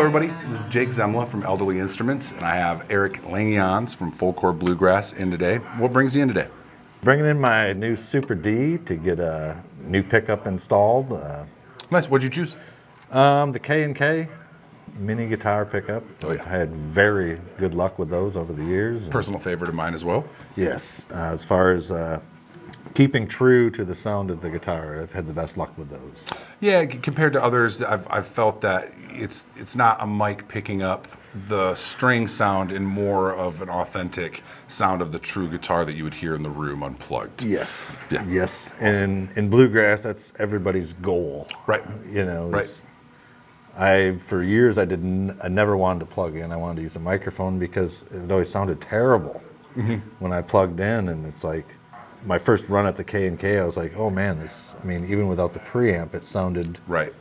everybody. This is Jake Zemla from Elderly Instruments, and I have Eric Langejans from Full Core Bluegrass in today. What brings you in today? Bringing in my new Super D to get a new pickup installed. Nice. What'd you choose? The K&K mini guitar pickup. Oh, yeah. I've had very good luck with those over the years. Personal favorite of mine as well. Yes, as far as keeping true to the sound of the guitar, I've had the best luck with those. Yeah, compared to others, I've felt that it's not a mic picking up the string sound and more of an authentic sound of the true guitar that you would hear in the room unplugged. Yes. Yeah. Yes. And in bluegrass, that's everybody's goal. Right. You know. Right. For years I never wanted to plug in. I wanted to use a microphone because it always sounded terrible when I plugged in, and it's like my first run at the K&K, I was like, oh man, even without the preamp, it sounded Right.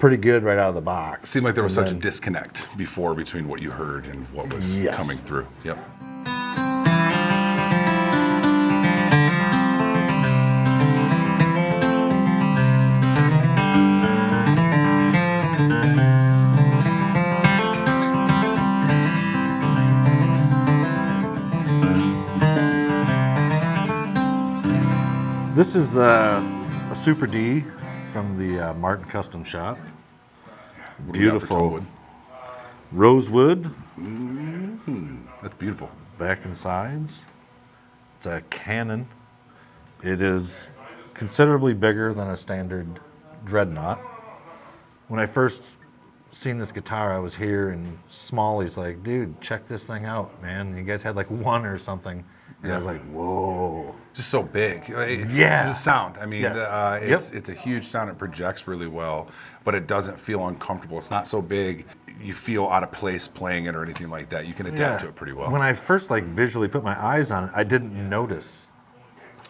pretty good right out of the box. Seemed like there was such a disconnect before between what you heard and what was coming through. Yep. This is a Super D from the Martin Custom Shop. Beautiful rosewood. That's beautiful. Back and sides. It's a Canon. It is considerably bigger than a standard Dreadnought. When I first seen this guitar, I was here and Smalley's like, dude, check this thing out, man. And you guys had like one or something. And I was like, whoa. Just so big. Yeah. The sound. I mean, Yes. it's a huge sound. It projects really well, but it doesn't feel uncomfortable. It's not so big you feel out of place playing it or anything like that. You can adapt to it pretty well. When I first visually put my eyes on it, I didn't notice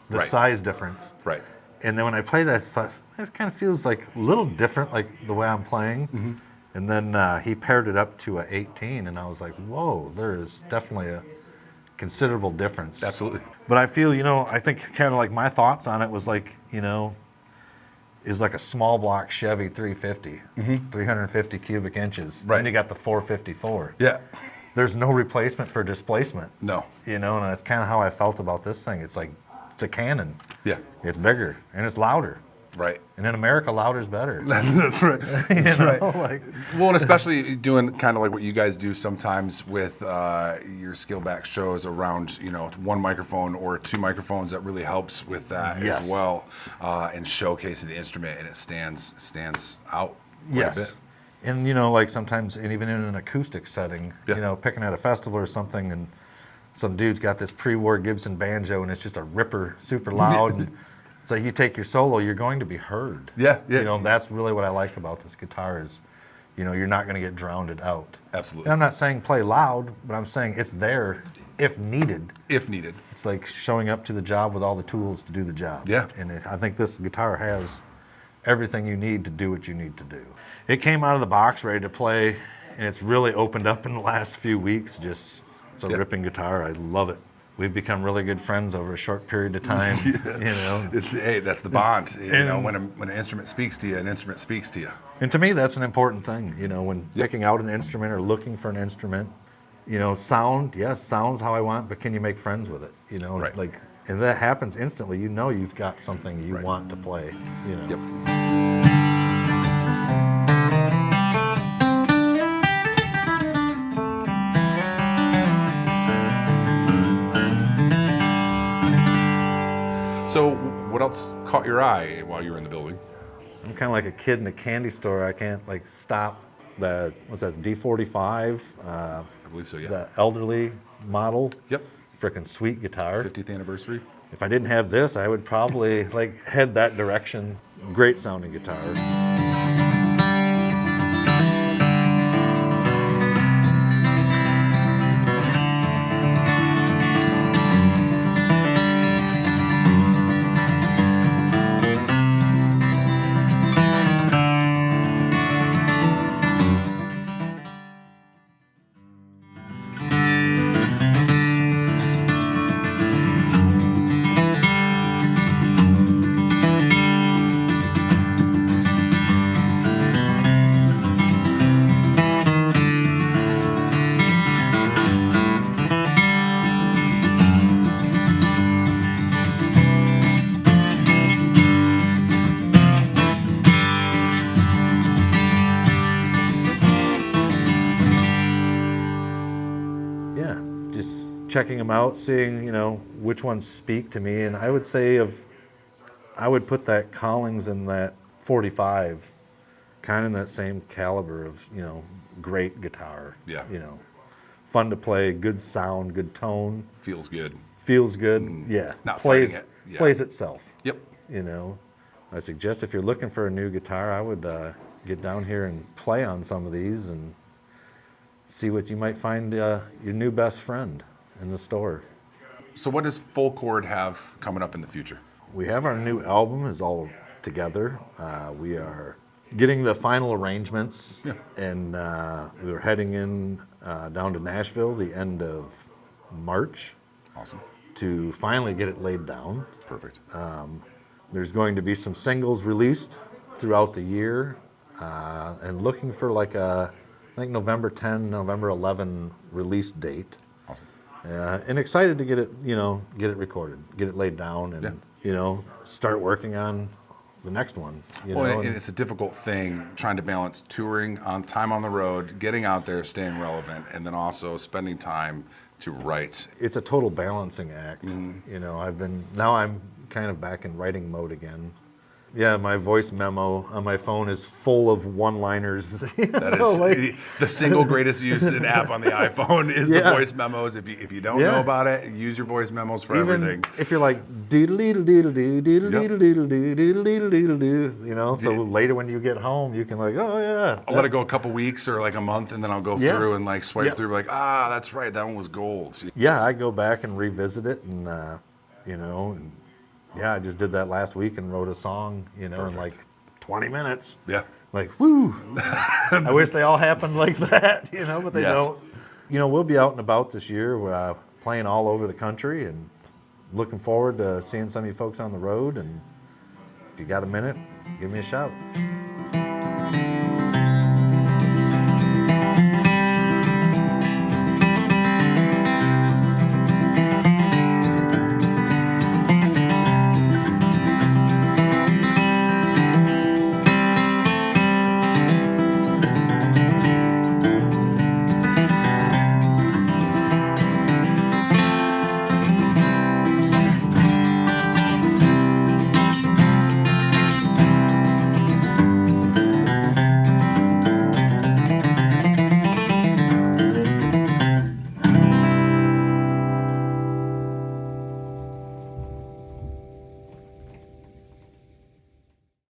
the size difference. Right. And then when I played it, I thought, it kind of feels like a little different, like the way I'm playing. And then he paired it up to a 18, and I was like, whoa, there is definitely a considerable difference. Absolutely. But I feel, I think kind of like my thoughts on it was like, is like a small block Chevy 350, 350 cubic inches. Right. Then you got the 454. Yeah. There's no replacement for displacement. No. And that's kind of how I felt about this thing. It's like, it's a Canon. Yeah. It's bigger and it's louder. Right. And in America, louder's better. That's right. That's right. Well, and especially doing kind of like what you guys do sometimes with your Skillback shows around, one microphone or two microphones, that really helps with that as well, and showcasing the instrument, and it stands out quite a bit. And sometimes, and even in an acoustic setting, picking at a festival or something, and some dude's got this pre-war Gibson banjo, and it's just a ripper, super loud. And so you take your solo, you're going to be heard. Yeah. That's really what I like about this guitar is, you're not going to get drowned out. Absolutely. And I'm not saying play loud, but I'm saying it's there if needed. If needed. It's like showing up to the job with all the tools to do the job. Yeah. And I think this guitar has everything you need to do what you need to do. It came out of the box ready to play, and it's really opened up in the last few weeks. It's a ripping guitar. I love it. We've become really good friends over a short period of time. That's the bond. When an instrument speaks to you, an instrument speaks to you. And to me, that's an important thing. When picking out an instrument or looking for an instrument, sounds how I want, but can you make friends with it? Right. And that happens instantly. You've got something you want to play. Yep. So, what else caught your eye while you were in the building? I'm kind of like a kid in a candy store. I can't stop the D45. I believe so. Yeah. The elderly model. Yep. Frickin' sweet guitar. 50th anniversary. If I didn't have this, I would probably head that direction. Great sounding guitar. yeah, just checking them out, seeing, which ones speak to me. And I would say I would put that Collings and that 45 kind of in that same caliber of, great guitar. Yeah. Fun to play, good sound, good tone. Feels good. Feels good, yeah. Not plays fighting it. Yeah. Plays itself. Yep. I suggest if you're looking for a new guitar, I would get down here and play on some of these and see what you might find your new best friend in the store. So what does Full Chord have coming up in the future? We have our new album is all together. We are getting the final arrangements, and we were heading in down to Nashville the end of March. Awesome. To finally get it laid down. Perfect. There's going to be some singles released throughout the year, and looking for like I think November 10, November 11 release date. Awesome. And excited to get it, get it recorded, get it laid down, and start working on the next one. And it's a difficult thing trying to balance touring on time on the road, getting out there, staying relevant, and then also spending time to write. It's a total balancing act. Mm-hmm. Now I'm kind of back in writing mode again. Yeah, my voice memo on my phone is full of one-liners. That is the single greatest used app on the iPhone is the voice memos. If you don't know about it, use your voice memos for everything. If you're like doodle doodle doodle doo doodle doodle doodle doo doodle doodle doodle doo, so later when you get home, you can I'll let it go a couple weeks or like a month, and then I'll go through and like swipe through, like that's right, that one was gold. Yeah, I go back and revisit it, and I just did that last week and wrote a song, in like 20 minutes. Yeah. Like, woo! I wish they all happened like that, but they don't. We'll be out and about this year. We're playing all over the country and looking forward to seeing some of you folks on the road. And if you got a minute, give me a shout.